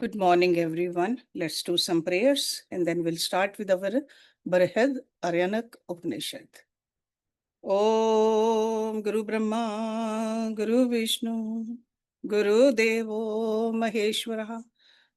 Good morning, everyone. Let's do some prayers and then we'll start with our Brihadaranyaka Upanishad. Om Guru Brahma, Guru Vishnu, Guru Devo Maheshwara,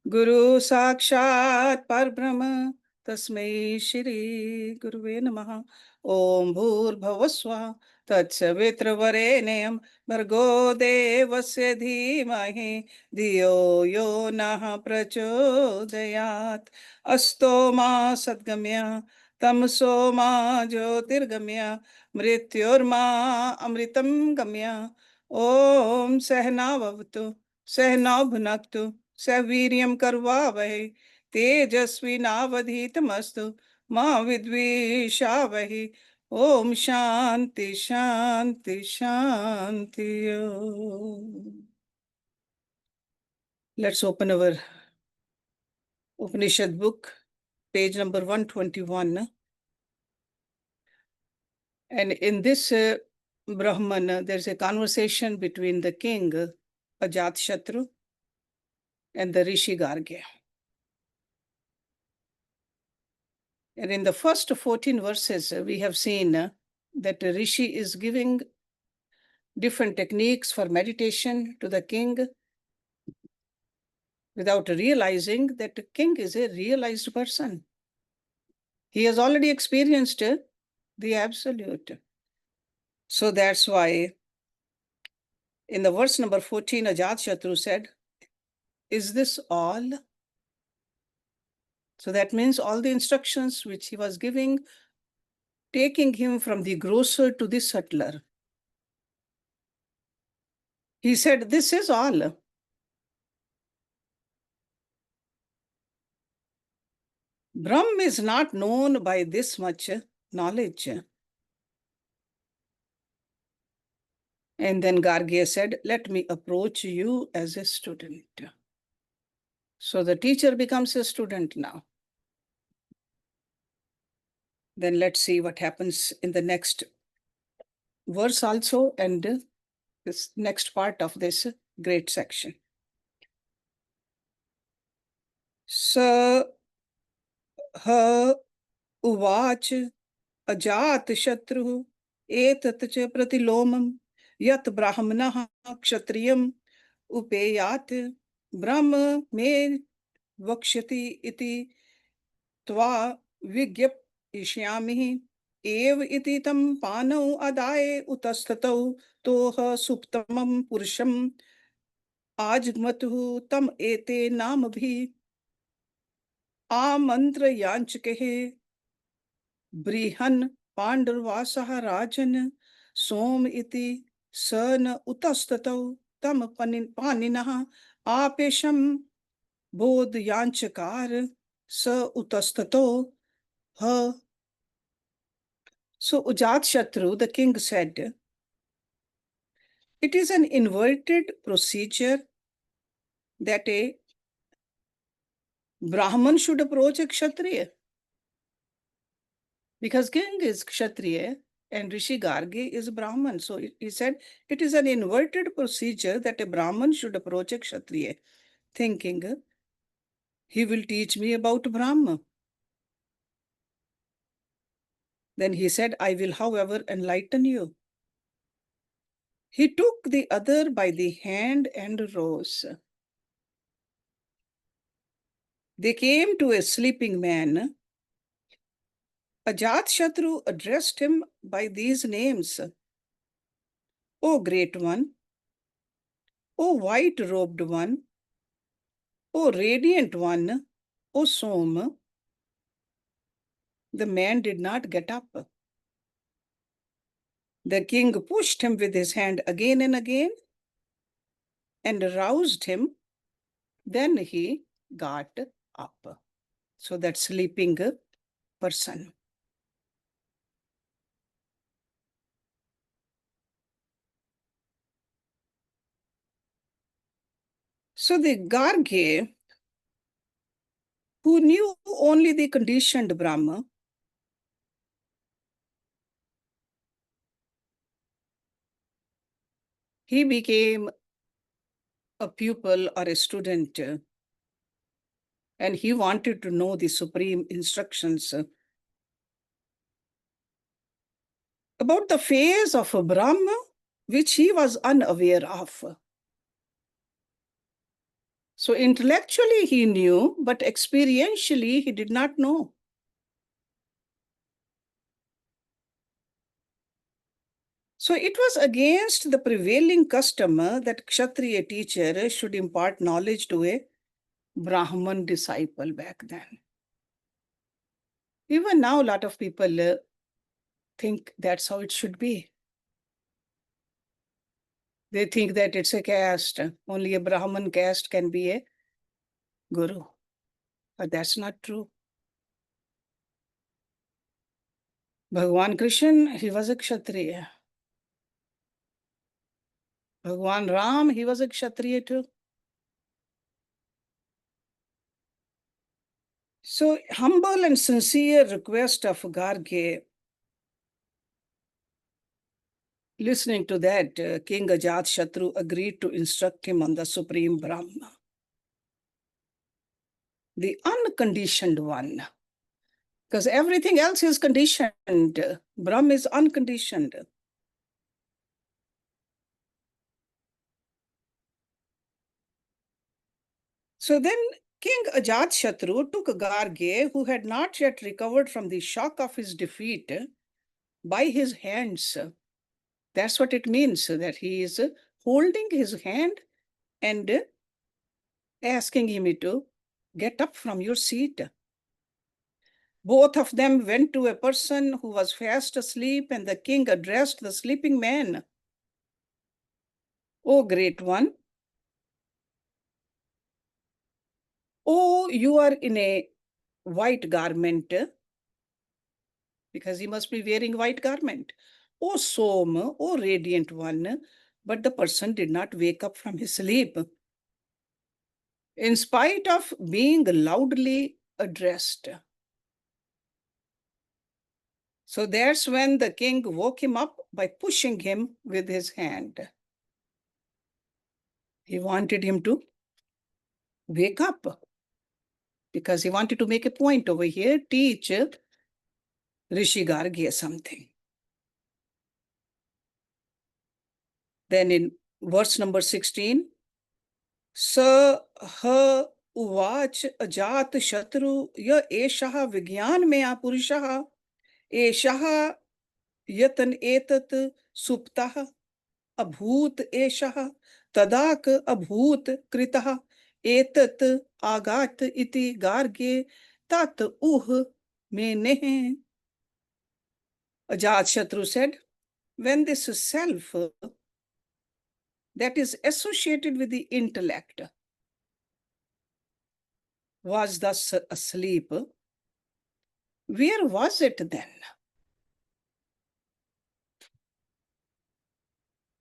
Guru Sakshat Parbrahma, Tasmai Shri Guruve Namaha. Om Bhur Tatsavitravarenyam Bhargo Devasya Dhimahi Dhiyo Yo Nah Prachodayat Asto Ma Sadgamya Tamso Ma Jyotirgamya Mrityorma Amritam Gamya Om Sehna Vavtu Sehna Bhunaktu Saviryam Karvavahe Tejasvinavadhitamastu Ma Vidvishavahe Om Shanti Shanti Shanti. Let's open our Upanishad book, page number 121. And in this Brahman, there's a conversation between the king, Ajaat Shatru, and the Rishi Garge. And in the first 14 verses, we have seen that the Rishi is giving different techniques for meditation to the king without realizing that the king is a realized person. He has already experienced the absolute. So that's why in the verse number 14, Ajaat Shatru said, "Is this all?" So that means all the instructions which he was giving, taking him from the grosser to the subtler. He said, "This is all." Brahm is not known by this much knowledge. And then Garge said, "Let me approach you as a student." So the teacher becomes a student now. Then let's see what happens in the next verse also and this next part of this great section. Sa ha uvach Ajaat Shatru etat cha pratilomam yat brahmanah kshatriyam upeyat brahma me vakshati iti tva vigyapyashyami ev iti tam panau adaye utastatau toha suptamam purusham ajmatuh tam ete naam bhi आमंत्र यांचके बृहन् पांडुर्वासः राजन् सोम इति स न उतस्ततौ तम पानिनः आपेशं बोधयांचकार स उतस्ततो ह. So Ajaat Shatru, the king, said, "It is an inverted procedure that a Brahman should approach a Kshatriya. Because king is Kshatriya and Rishi Garge is Brahman. So he said, it is an inverted procedure that a Brahman should approach a Kshatriya, thinking, he will teach me about Brahma. Then he said, I will, however, enlighten you. He took the other by the hand and rose. They came to a sleeping man. Ajaat Shatru addressed him by these names. O great one, O white-robed one, O radiant one, O Som. The man did not get up. The king pushed him with his hand again and again and roused him. Then he got up. So that sleeping person. So the Garge, who knew only the conditioned Brahma, he became a pupil or a student and he wanted to know the supreme instructions about the phase of Brahma, which he was unaware of. So intellectually he knew, but experientially he did not know. So it was against the prevailing custom that Kshatriya teacher should impart knowledge to a Brahman disciple back then. Even now, a lot of people think that's how it should be. They think that it's a caste. Only a Brahman caste can be a guru. But that's not true. Bhagwan Krishna, he was a Kshatriya. Bhagwan Ram, he was a Kshatriya too. So humble and sincere request of Garge. Listening to that, King Ajaat Shatru agreed to instruct him on the supreme Brahma, the unconditioned one. Because everything else is conditioned. Brahma is unconditioned. So then King Ajaat Shatru took Garge, who had not yet recovered from the shock of his defeat, by his hands. That's what it means, that he is holding his hand and asking him to get up from your seat. Both of them went to a person who was fast asleep, and the king addressed the sleeping man. "O great one, oh, you are in a white garment," because he must be wearing white garment. "O Som, O radiant one," but the person did not wake up from his sleep, in spite of being loudly addressed. So that's when the king woke him up by pushing him with his hand. He wanted him to wake up because he wanted to make a point over here, teach Rishi Gargya something. Then in verse number 16, "Sa ha uvach ajat shatru ya eshaha vigyan mea purushaha eshaha yatan etat suptaha abhut eshaha tadak abhut kritaha etat agat iti garge tat meneh." Ajaat Shatru said, when this self that is associated with the intellect was thus asleep, where was it then?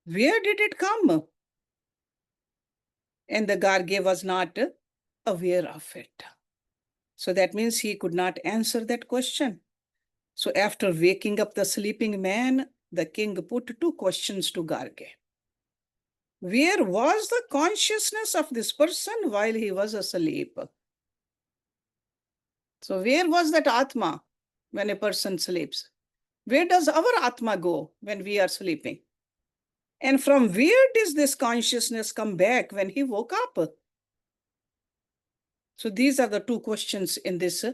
Where did it come? And the Garge was not aware of it. So that means he could not answer that question. So after waking up the sleeping man, the king put two questions to Garge. Where was the consciousness of this person while he was asleep? So where was that Atma when a person sleeps? Where does our Atma go when we are sleeping? And from where does this consciousness come back when he woke up? So these are the two questions in this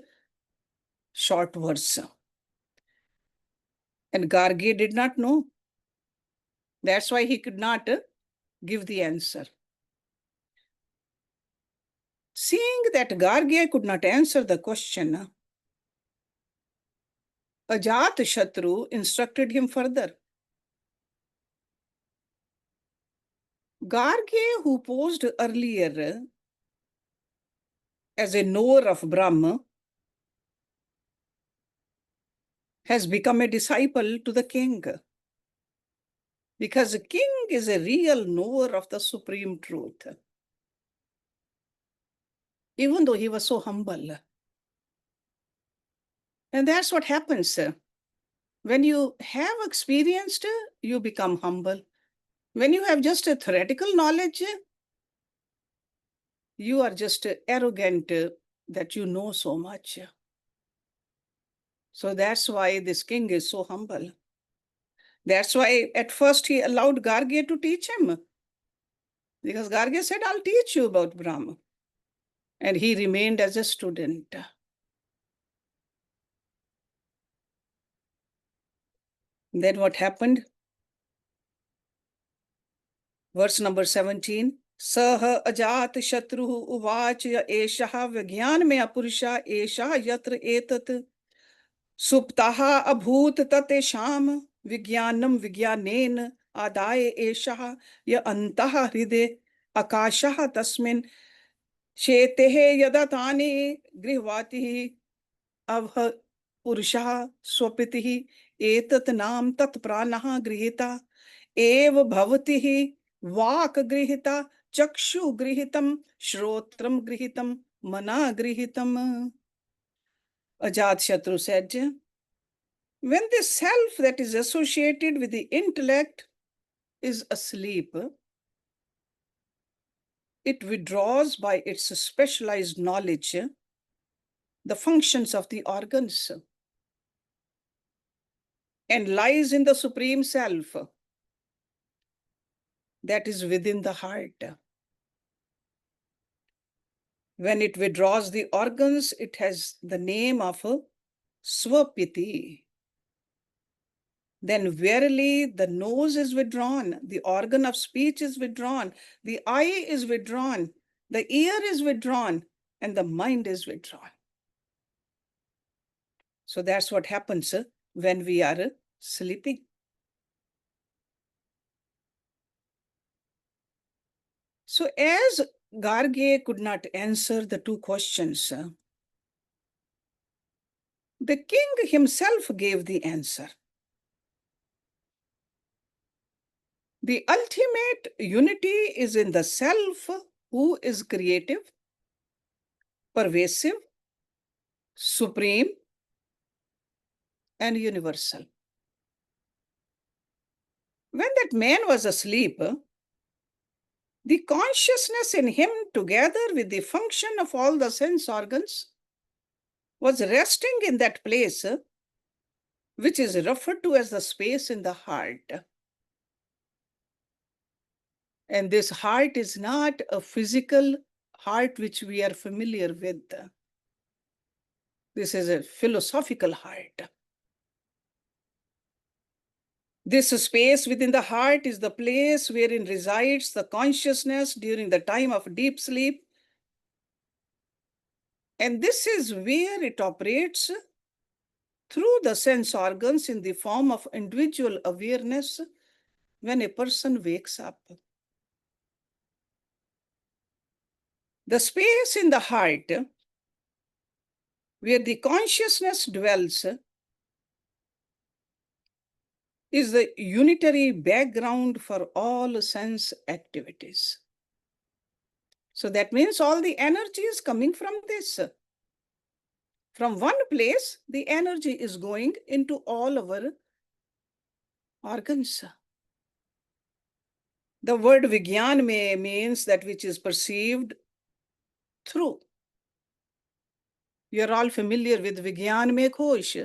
short verse. And Garge did not know. That's why he could not give the answer. Seeing that Garge could not answer the question, Ajaat Shatru instructed him further. Garge, who posed earlier as a knower of Brahma, has become a disciple to the king. Because the king is a real knower of the supreme truth, even though he was so humble. And that's what happens. When you have experienced, you become humble. When you have just a theoretical knowledge, you are just arrogant that you know so much. So that's why this king is so humble. That's why at first he allowed Garge to teach him. Because Garge said, I'll teach you about Brahma. And he remained as a student. Then what happened? Verse number 17. Sah Ajaat Shatru Uvach Esha Vigyan me Apurusha Esha Yatra Etat Suptaha Abhut Tatesham Vigyanam Vigyanen Adaye Esha Ya Antaha Hride Akashaha Tasmin Shetehe Yadatani Grihvati Avha Purusha Swapitihi Etat Nam Tat Pranaha Grihita Ev Bhavatihi Vak Grihita Chakshu Grihitam Shrotram Grihitam Mana Grihitam. Ajaat Shatru said, when the self that is associated with the intellect is asleep, it withdraws by its specialized knowledge the functions of the organs and lies in the supreme self that is within the heart. When it withdraws the organs, it has the name of Swapiti. Then verily the nose is withdrawn, the organ of speech is withdrawn, the eye is withdrawn, the ear is withdrawn, and the mind is withdrawn. So that's what happens when we are sleeping. So as Garge could not answer the two questions, the king himself gave the answer. The ultimate unity is in the self who is creative, pervasive, supreme, and universal. When that man was asleep, the consciousness in him, together with the function of all the sense organs, was resting in that place, which is referred to as the space in the heart. And this heart is not a physical heart which we are familiar with. This is a philosophical heart. This space within the heart is the place wherein resides the consciousness during the time of deep sleep. And this is where it operates through the sense organs in the form of individual awareness when a person wakes up. The space in the heart where the consciousness dwells is the unitary background for all sense activities. So that means all the energy is coming from this. From one place, the energy is going into all our organs. The word Vigyan means that which is perceived through. You're all familiar with Vigyan mein kosh.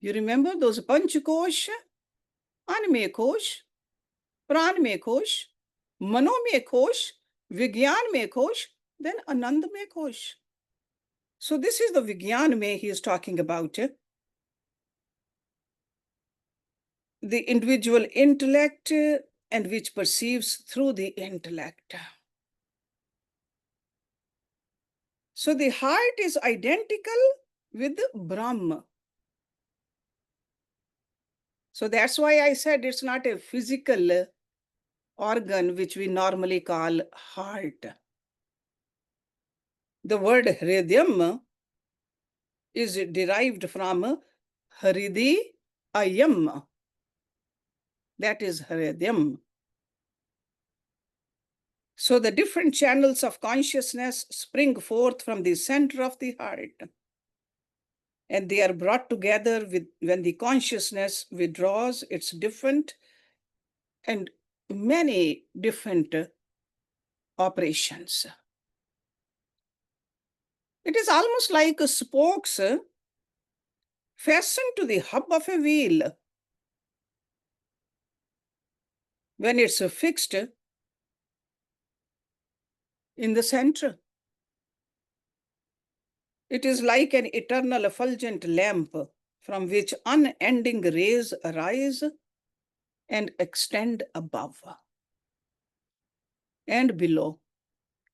You remember those Panch Kosh, An mein kosh, Pran mein kosh, Mano mein kosh, Vigyan mein kosh, then Anand mein kosh. So this is the Vigyan mein he is talking about. The individual intellect and which perceives through the intellect. So the heart is identical with Brahma. So that's why I said it's not a physical organ which we normally call heart. The word hridayam is derived from Hridi Ayam. That is hridayam. So the different channels of consciousness spring forth from the center of the heart. And they are brought together when the consciousness withdraws its different and many different operations. It is almost like a spokes fastened to the hub of a wheel. When it's fixed in the center, it is like an eternal effulgent lamp from which unending rays arise and extend above and below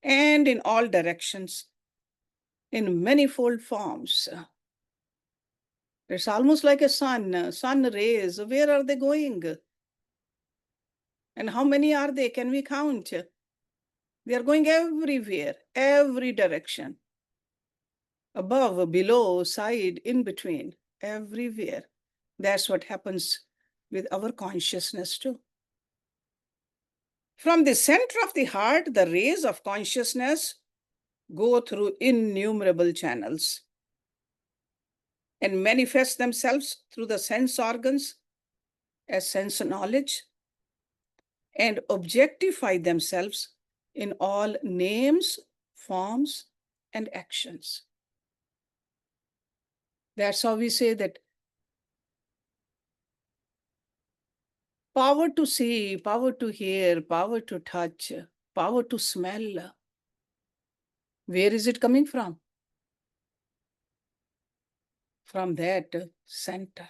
and in all directions in manifold forms. It's almost like a sun rays. Where are they going? And how many are they? Can we count? They are going everywhere, every direction. Above, below, side, in between, everywhere. That's what happens with our consciousness too. From the center of the heart, the rays of consciousness go through innumerable channels and manifest themselves through the sense organs as sense knowledge and objectify themselves in all names, forms, and actions. That's how we say that power to see, power to hear, power to touch, power to smell. Where is it coming from? From that center.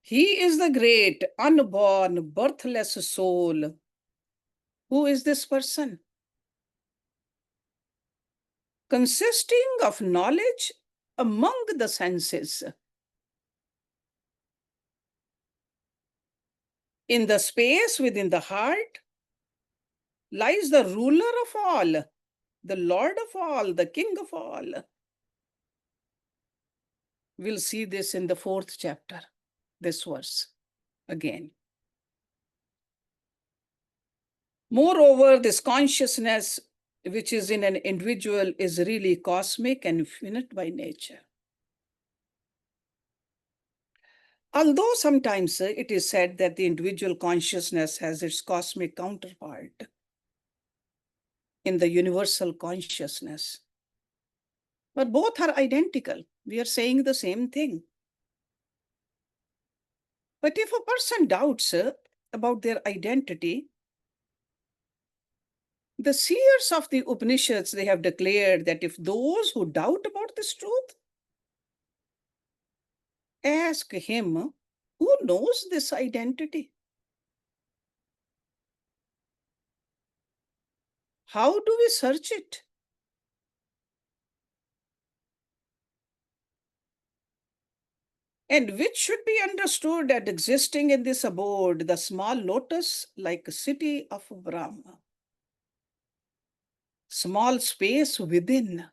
He is the great, unborn, birthless soul. Who is this person? Consisting of knowledge among the senses. In the space within the heart lies the ruler of all, the Lord of all, the King of all. We'll see this in the 4th chapter, this verse again. Moreover, this consciousness which is in an individual is really cosmic and infinite by nature. Although sometimes it is said that the individual consciousness has its cosmic counterpart in the universal consciousness, but both are identical. We are saying the same thing. But if a person doubts about their identity, the seers of the Upanishads, they have declared that if those who doubt about this truth ask him who knows this identity, how do we search it? And which should be understood as existing in this abode, the small lotus like city of Brahma. Small space within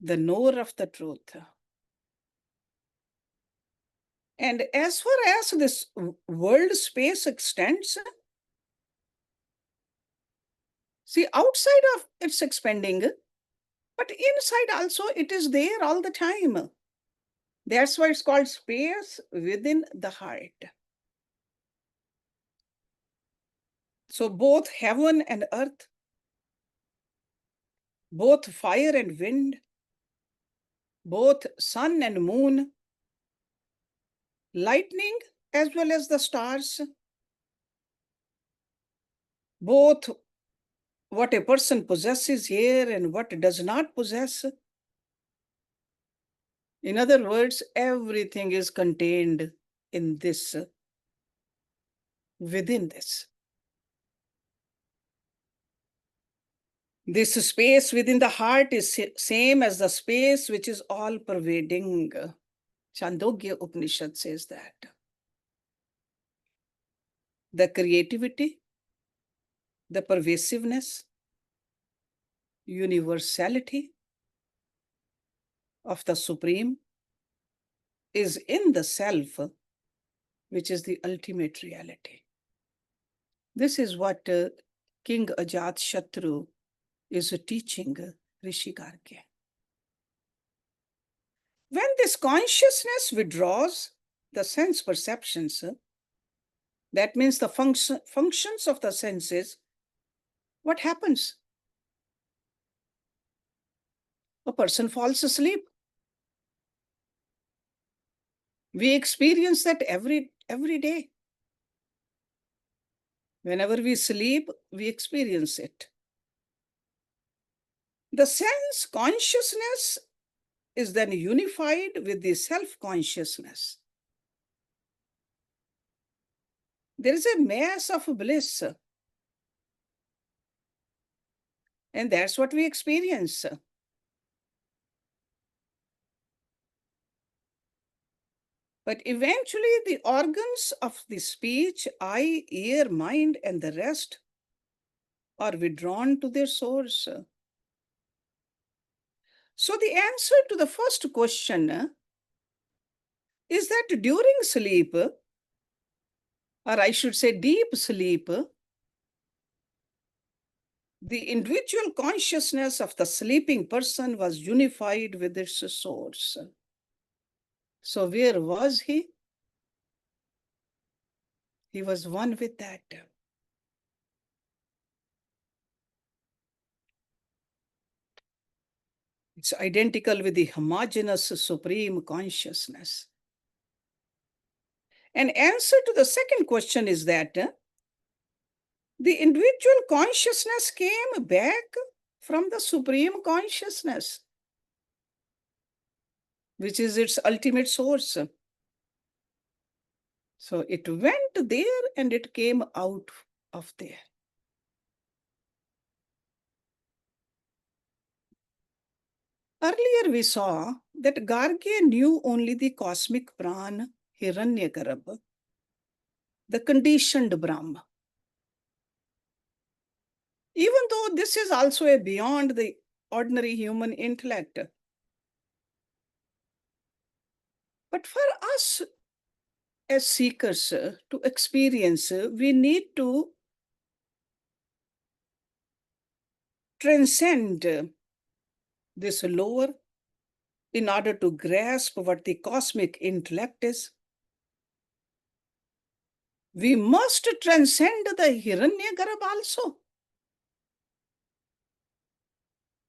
the knower of the truth. And as far as this world space extends, see, outside of it's expanding, but inside also it is there all the time. That's why it's called space within the heart. So both heaven and earth, both fire and wind, both sun and moon, lightning as well as the stars, both what a person possesses here and what does not possess. In other words, everything is contained in this, within this. This space within the heart is same as the space which is all pervading. Chandogya Upanishad says that. The creativity, the pervasiveness, universality of the Supreme is in the self, which is the ultimate reality. This is what King Ajaat Shatru is teaching Rishi Gargya. When this consciousness withdraws the sense perceptions, that means the functions of the senses what happens? A person falls asleep. We experience that every day. Whenever we sleep, we experience it. The sense consciousness is then unified with the self-consciousness. There is a mass of bliss. And that's what we experience. But eventually the organs of the speech, eye, ear, mind, and the rest are withdrawn to their source. So the answer to the first question is that during sleep, or I should say deep sleep, the individual consciousness of the sleeping person was unified with its source. So where was he? He was one with that. It's identical with the homogeneous supreme consciousness. An answer to the second question is that the individual consciousness came back from the supreme consciousness, which is its ultimate source. So it went there and it came out of there. Earlier we saw that Garge knew only the cosmic Pran, Hiranyagarbha, the conditioned Brahma. Even though this is also a beyond the ordinary human intellect. But for us as seekers to experience, we need to transcend this lower in order to grasp what the cosmic intellect is. We must transcend the Hiranyagarbha also,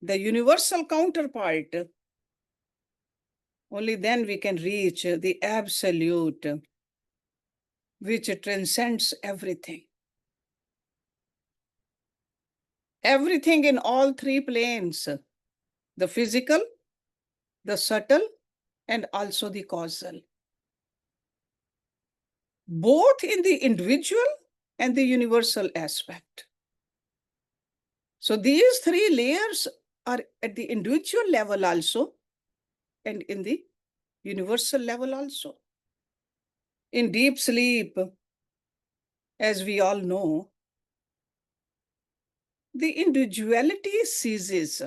the universal counterpart. Only then we can reach the absolute, which transcends everything. Everything in all three planes, the physical, the subtle, and also the causal. Both in the individual and the universal aspect. So these three layers are at the individual level also, and in the universal level also. In deep sleep, as we all know, the individuality ceases.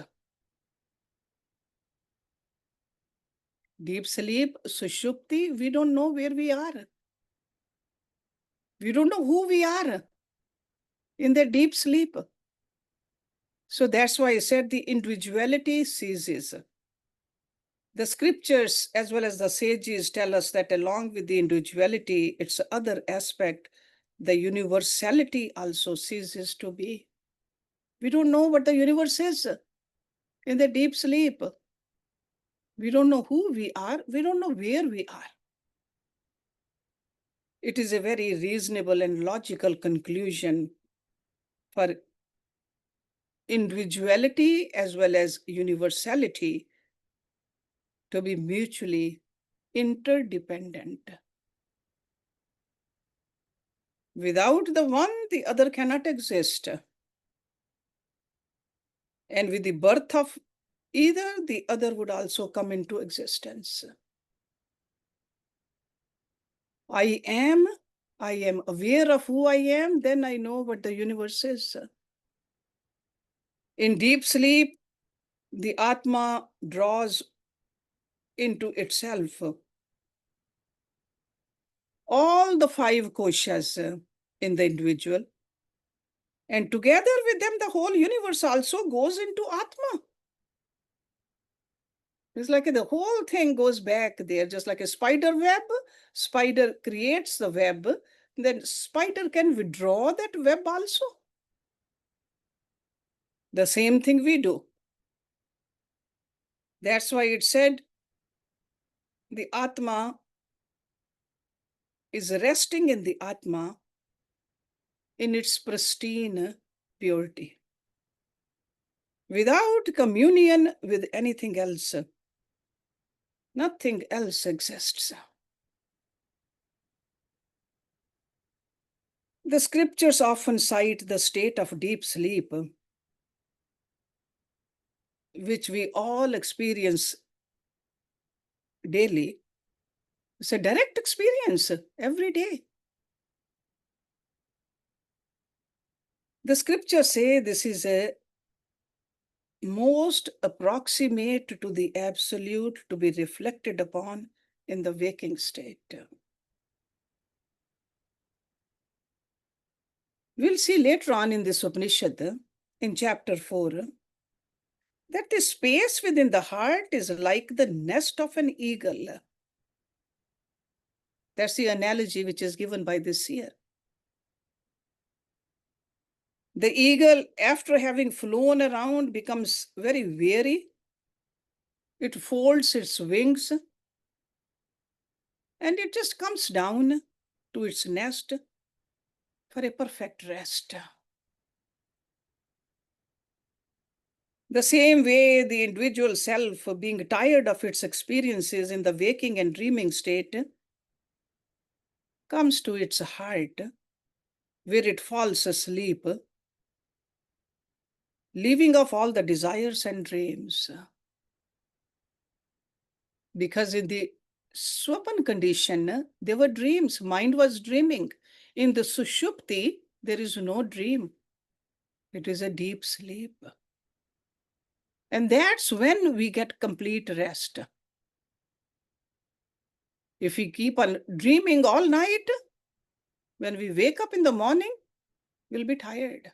Deep sleep, sushupti, we don't know where we are. We don't know who we are in the deep sleep. So that's why I said the individuality ceases. The scriptures as well as the sages tell us that along with the individuality, its other aspect, the universality also ceases to be. We don't know what the universe is in the deep sleep. We don't know who we are. We don't know where we are. It is a very reasonable and logical conclusion for individuality as well as universality to be mutually interdependent. Without the one, the other cannot exist. And with the birth of either, the other would also come into existence. I am aware of who I am, then I know what the universe is. In deep sleep, the Atma draws into itself all the five koshas in the individual. And together with them, the whole universe also goes into Atma. It's like the whole thing goes back there, just like a spider web. Spider creates the web, then spider can withdraw that web also. The same thing we do. That's why it said the Atma is resting in the Atma in its pristine purity. Without communion with anything else, nothing else exists. The scriptures often cite the state of deep sleep, which we all experience daily. It's a direct experience every day. The scriptures say this is a most approximate to the absolute to be reflected upon in the waking state. We'll see later on in this Upanishad, in chapter 4, that the space within the heart is like the nest of an eagle. That's the analogy which is given by this seer. The eagle, after having flown around, becomes very weary. It folds its wings and it just comes down to its nest for a perfect rest. The same way the individual self, being tired of its experiences in the waking and dreaming state, comes to its heart, where it falls asleep, leaving off all the desires and dreams. Because in the Swapan condition, there were dreams, mind was dreaming. In the Sushupti, there is no dream. It is a deep sleep. And that's when we get complete rest. If we keep on dreaming all night, when we wake up in the morning, we'll be tired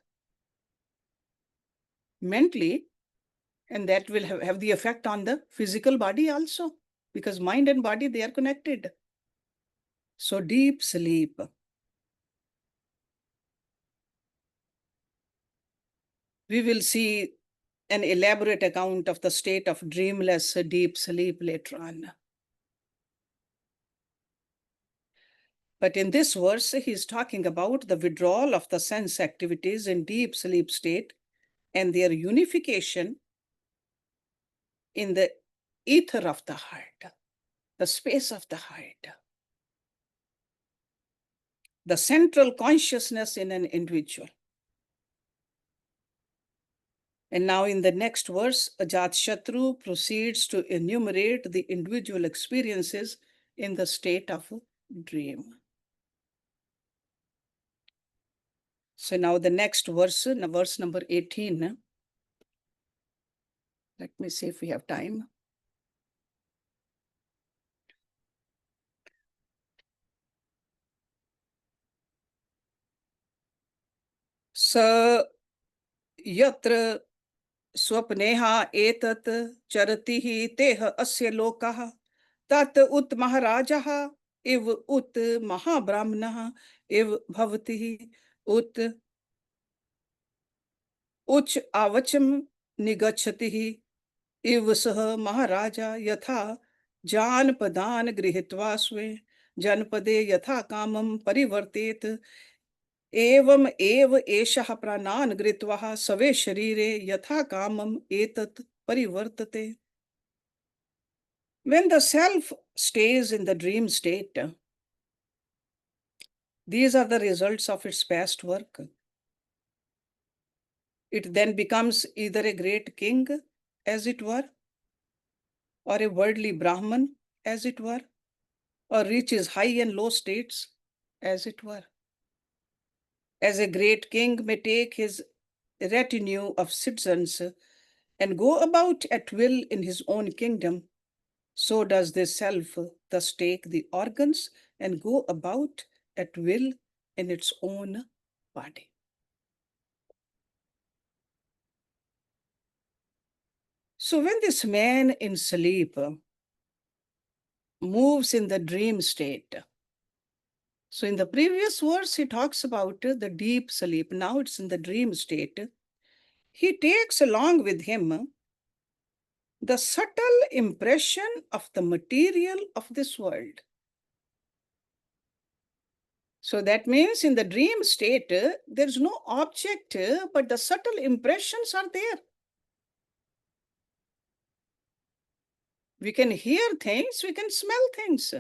mentally, and that will have the effect on the physical body also, because mind and body, they are connected. So deep sleep. We will see an elaborate account of the state of dreamless deep sleep later on. But in this verse, he's talking about the withdrawal of the sense activities in deep sleep state and their unification in the ether of the heart, the space of the heart, the central consciousness in an individual. And now in the next verse, Ajaat Shatru proceeds to enumerate the individual experiences in the state of dream. So now the next verse, verse number 18. Let me see if we have time. Sa yatra swapneha etat charatihi teha asya lokaha tat ut maharajaha iv ut mahabrahmanaha iv bhavatihi ut उच्च आवचम निगच्छति इव सह महाराजा यथा जानपदान गृहीत्वा स्वे जनपदे यथा कामं परिवर्तेत एवं एव एषः प्राणान् गृहीत्वा स्वे शरीरे यथा कामं एतत् परिवर्तते. When the self stays in the dream state, these are the results of its past work. It then becomes either a great king, as it were, or a worldly Brahman, as it were, or reaches high and low states, as it were. As a great king may take his retinue of citizens and go about at will in his own kingdom, so does this self thus take the organs and go about at will in its own body. So when this man in sleep moves in the dream state, so in the previous verse, he talks about the deep sleep. Now it's in the dream state. he takes along with him the subtle impression of the material of this world. So that means in the dream state, there's no object, but the subtle impressions are there. We can hear things, we can smell things.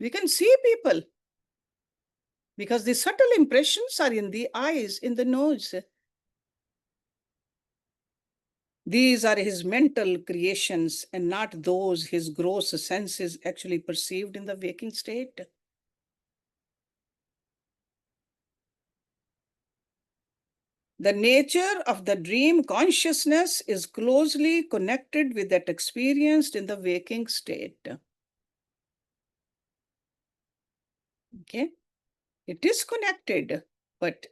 We can see people. Because the subtle impressions are in the eyes, in the nose. These are his mental creations and not those his gross senses actually perceived in the waking state. The nature of the dream consciousness is closely connected with that experienced in the waking state. Okay? It is connected, but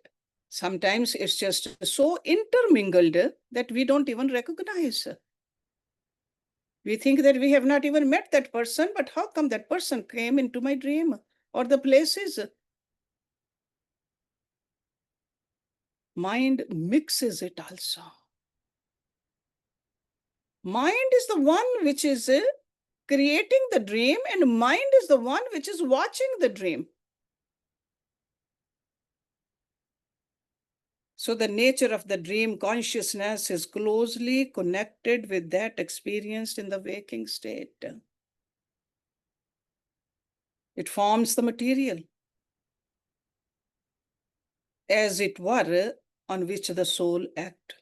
sometimes it's just so intermingled that we don't even recognize. We think that we have not even met that person, but how come that person came into my dream or the places? Mind mixes it also. Mind is the one which is creating the dream, and mind is the one which is watching the dream. So the nature of the dream consciousness is closely connected with that experienced in the waking state. It forms the material, as it were, on which the soul acts.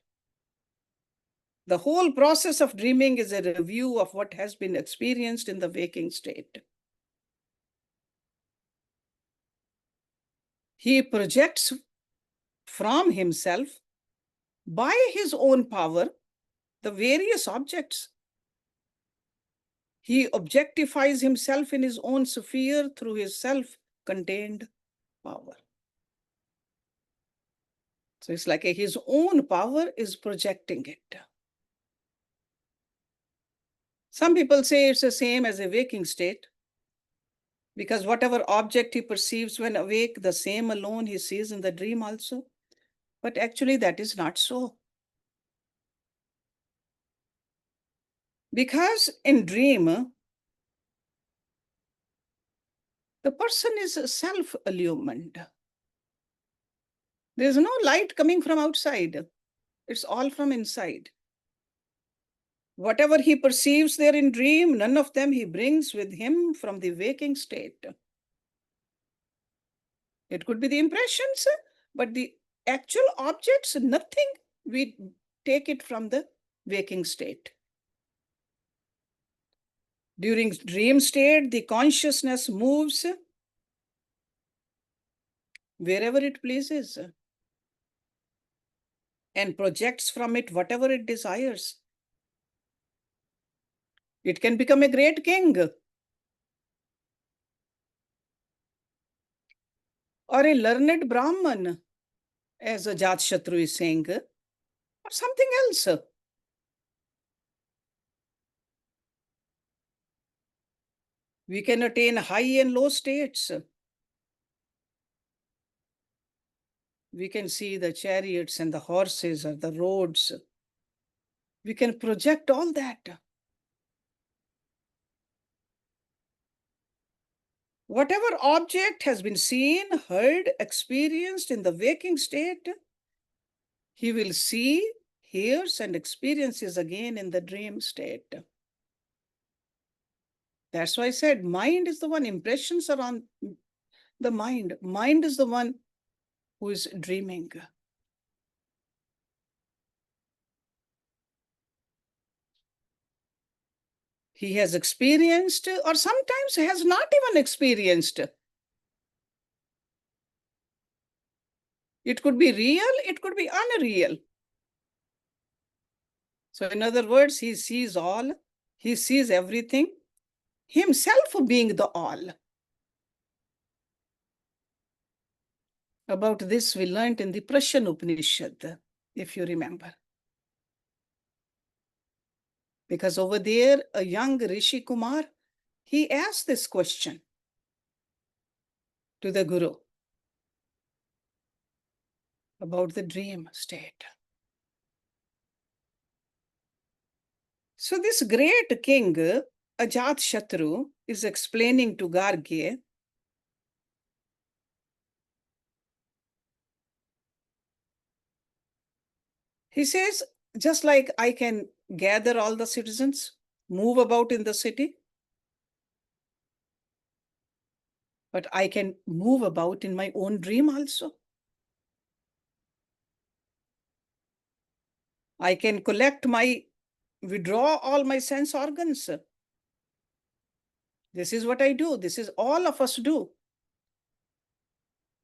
The whole process of dreaming is a review of what has been experienced in the waking state. He projects from himself, by his own power, the various objects. He objectifies himself in his own sphere through his self-contained power. So it's like his own power is projecting it. Some people say it's the same as a waking state, because whatever object he perceives when awake, the same alone he sees in the dream also. But actually that is not so. Because in dream, the person is self-illumined. There's no light coming from outside. It's all from inside. Whatever he perceives there in dream, none of them he brings with him from the waking state. It could be the impressions, but the actual objects, nothing, we take it from the waking state. During dream state, the consciousness moves wherever it pleases and projects from it whatever it desires. It can become a great king or a learned Brahman, as Ajaat Shatru is saying, or something else. We can attain high and low states. We can see the chariots and the horses or the roads. We can project all that. Whatever object has been seen, heard, experienced in the waking state, he will see, hears, and experiences again in the dream state. That's why I said mind is the one, impressions are on the mind. Mind is the one who is dreaming. He has experienced, or sometimes has not even experienced. It could be real, it could be unreal. So in other words, he sees all, he sees everything, himself being the all. About this we learned in the Prashan Upanishad, if you remember. Because over there, a young Rishi Kumar, he asked this question to the Guru. about the dream state. So this great king, Ajaat Shatru, is explaining to Garge he says, just like I can gather all the citizens, move about in the city, but I can move about in my own dream also. I can withdraw all my sense organs. This is what I do. This is all of us do.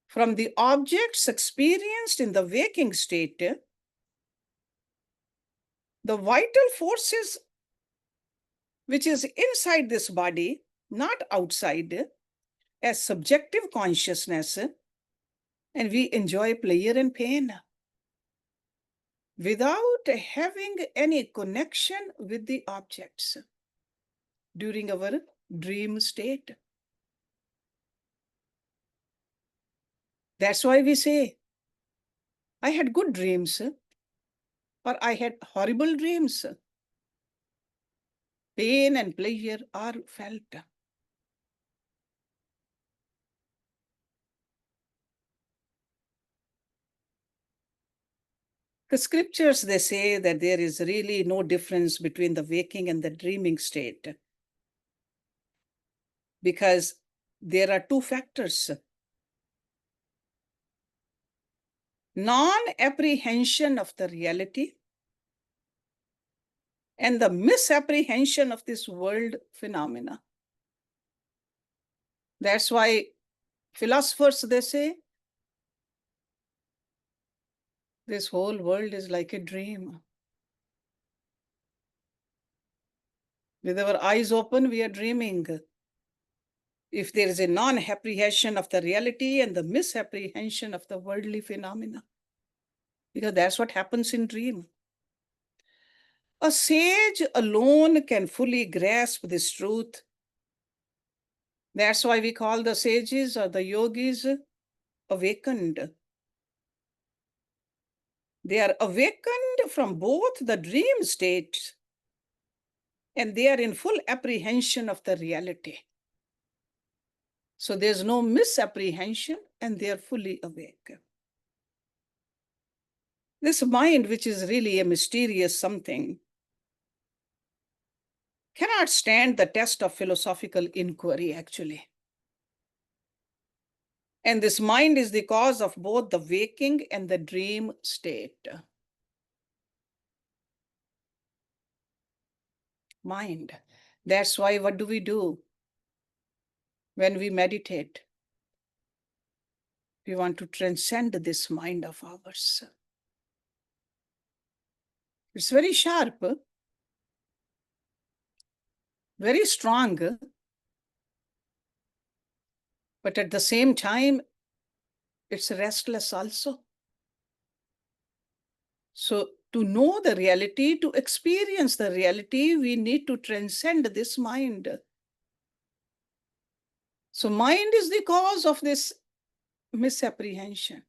From the objects experienced in the waking state, the vital forces which is inside this body, not outside, as subjective consciousness, and we enjoy pleasure and pain without having any connection with the objects during our dream state. That's why we say, I had good dreams, or I had horrible dreams. Pain and pleasure are felt. The scriptures, they say that there is really no difference between the waking and the dreaming state, because there are two factors. Non-apprehension of the reality and the misapprehension of this world phenomena. That's why philosophers, they say, this whole world is like a dream. With our eyes open, we are dreaming. If there is a non-apprehension of the reality and the misapprehension of the worldly phenomena, because that's what happens in dream. A sage alone can fully grasp this truth. That's why we call the sages or the yogis awakened. They are awakened from both the dream state and they are in full apprehension of the reality. So there's no misapprehension and they are fully awake. This mind, which is really a mysterious something, cannot stand the test of philosophical inquiry, actually. And this mind is the cause of both the waking and the dream state. Mind. That's why what do we do when we meditate? We want to transcend this mind of ours. It's very sharp, very strong, but at the same time, it's restless also. So to know the reality, to experience the reality, we need to transcend this mind. So mind is the cause of this misapprehension.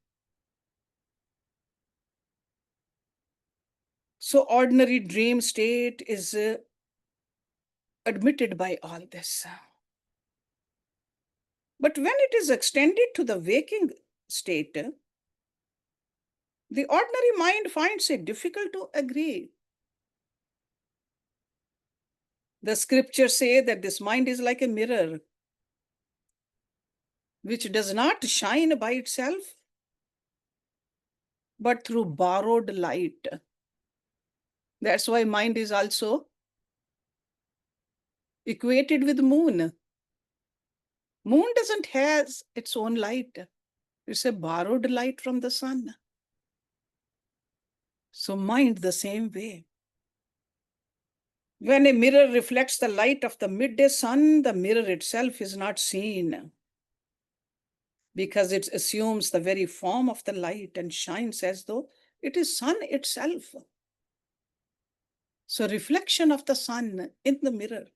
So ordinary dream state is admitted by all this. But when it is extended to the waking state, the ordinary mind finds it difficult to agree. The scriptures say that this mind is like a mirror, which does not shine by itself, but through borrowed light. That's why mind is also equated with moon. Moon doesn't have its own light. It's a borrowed light from the sun. So mind the same way. When a mirror reflects the light of the midday sun, the mirror itself is not seen because it assumes the very form of the light and shines as though it is sun itself. So reflection of the sun in the mirror,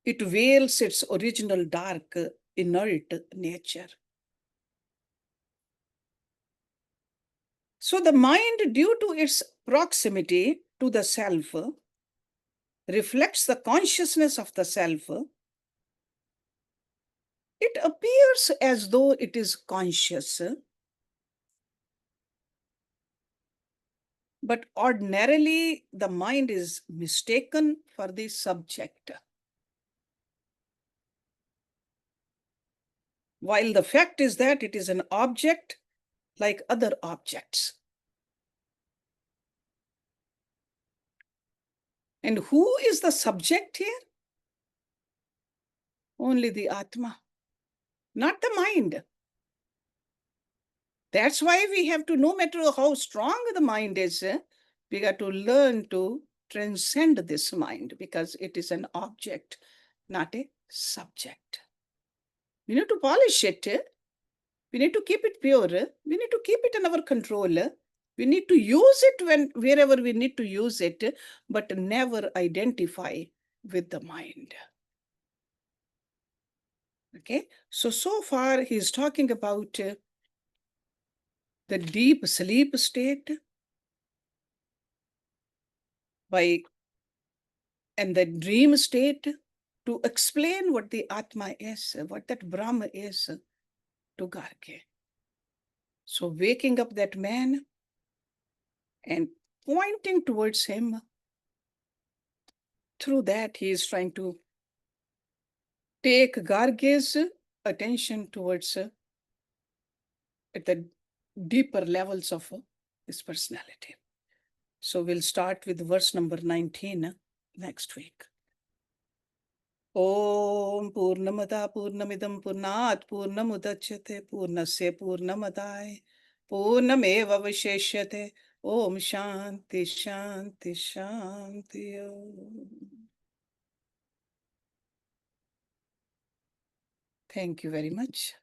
it veils its original dark, inert nature. So the mind, due to its proximity to the self, reflects the consciousness of the self. It appears as though it is conscious, but ordinarily the mind is mistaken for the subject. While the fact is that it is an object like other objects. And who is the subject here? Only the Atma, not the mind. That's why we have to, no matter how strong the mind is, we got to learn to transcend this mind because it is an object, not a subject. We need to polish it. We need to keep it pure. We need to keep it in our control. We need to use it wherever we need to use it, but never identify with the mind. Okay, so far he's talking about the deep sleep state and the dream state to explain what the Atma is, what that Brahma is to Garge. So waking up that man and pointing towards him, through that he is trying to take Garge's attention towards at the deeper levels of his personality. So we'll start with verse number 19 next week. Om Purnamada Purnamidam Purnat Purnamudachyate Purnasya Purnamadai Purnameva Visheshyate. Om Shanti Shanti Shanti Om. Thank you very much.